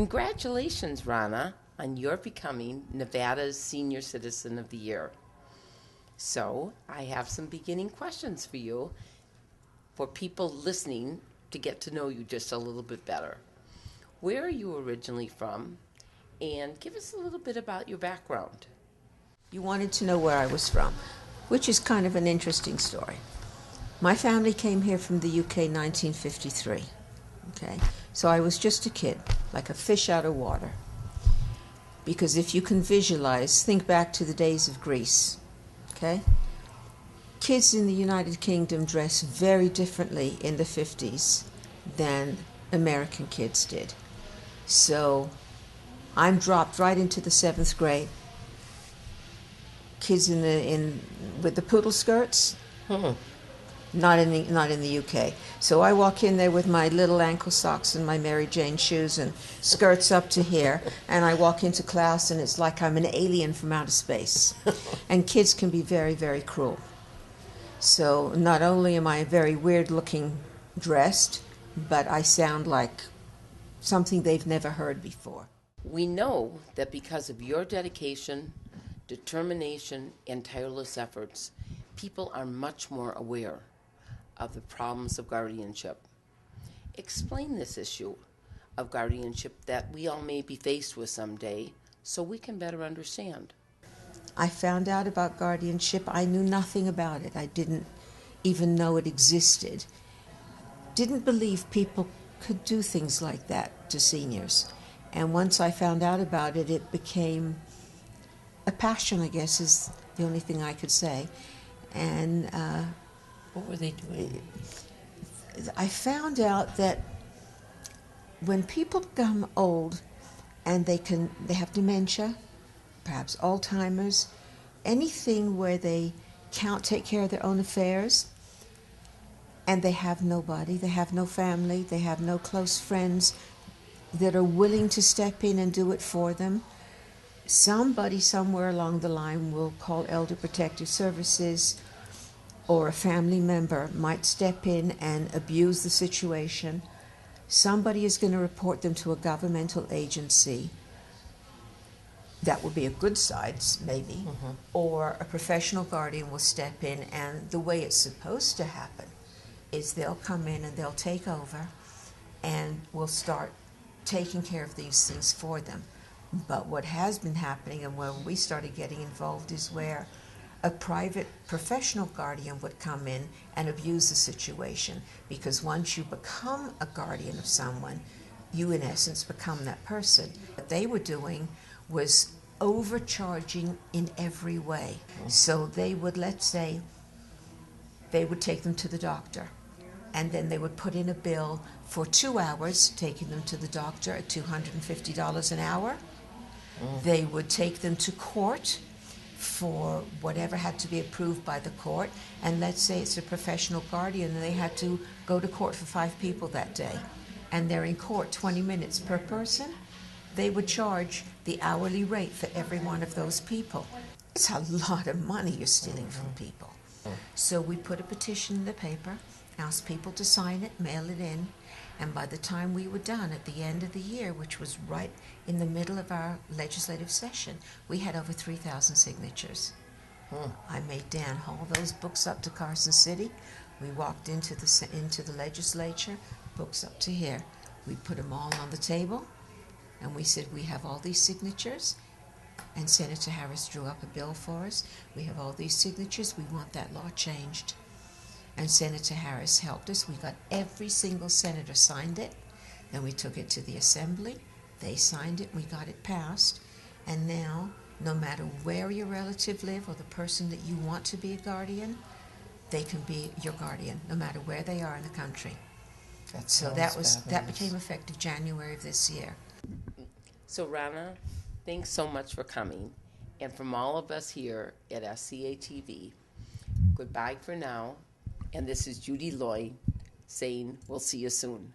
Congratulations, Rana, on your becoming Nevada's Senior Citizen of the Year. So, I have some beginning questions for you for people listening to get to know you just a little bit better. Where are you originally from? And give us a little bit about your background. You wanted to know where I was from, which is kind of an interesting story. My family came here from the UK in 1953. Okay, so I was just a kid, like a fish out of water. Because if you can visualize, think back to the days of Greece. Okay, kids in the United Kingdom dress very differently in the 50s than American kids did. So I'm dropped right into the 7th grade. Kids with the poodle skirts, not in the UK. So I walk in there with my little ankle socks and my Mary Jane shoes and skirts up to here, and I walk into class and it's like I'm an alien from outer space. And kids can be very, very cruel. So not only am I very weird looking dressed, but I sound like something they've never heard before. We know that because of your dedication, determination, and tireless efforts, people are much more aware of the problems of guardianship. Explain this issue of guardianship that we all may be faced with someday so we can better understand. I found out about guardianship. I knew nothing about it. I didn't even know it existed. Didn't believe people could do things like that to seniors. And once I found out about it, it became a passion, I guess, is the only thing I could say. And what were they doing? I found out that when people become old and they have dementia, perhaps Alzheimer's, anything where they can't take care of their own affairs, and they have nobody, they have no family, they have no close friends that are willing to step in and do it for them, somebody somewhere along the line will call Elder Protective Services, or a family member might step in and abuse the situation. Somebody is going to report them to a governmental agency. That would be a good side, maybe. Or a professional guardian will step in, and the way it's supposed to happen is they'll come in and they'll take over and will start taking care of these things for them. But what has been happening, and where we started getting involved, is where a private professional guardian would come in and abuse the situation, because once you become a guardian of someone, you in essence become that person. What they were doing was overcharging in every way. So they would, let's say, they would take them to the doctor, and then they would put in a bill for 2 hours taking them to the doctor at $250 an hour. They would take them to court for whatever had to be approved by the court, and let's say it's a professional guardian and they had to go to court for 5 people that day, and they're in court 20 minutes per person. They would charge the hourly rate for every one of those people. It's a lot of money you're stealing from people. So we put a petition in the paper, asked people to sign it, mail it in, and by the time we were done at the end of the year, which was right in the middle of our legislative session, we had over 3,000 signatures. I made Dan haul those books up to Carson City. We walked into the legislature, books up to here. We put them all on the table, and we said, we have all these signatures, and Senator Harris drew up a bill for us. We have all these signatures. We want that law changed. And Senator Harris helped us. We got every single senator signed it. Then we took it to the Assembly. They signed it. We got it passed. And now, no matter where your relative live or the person that you want to be a guardian, they can be your guardian, no matter where they are in the country. So that became effective January of this year. So Rana, thanks so much for coming. And from all of us here at SCA-TV, goodbye for now. And this is Judy Lloyd saying we'll see you soon.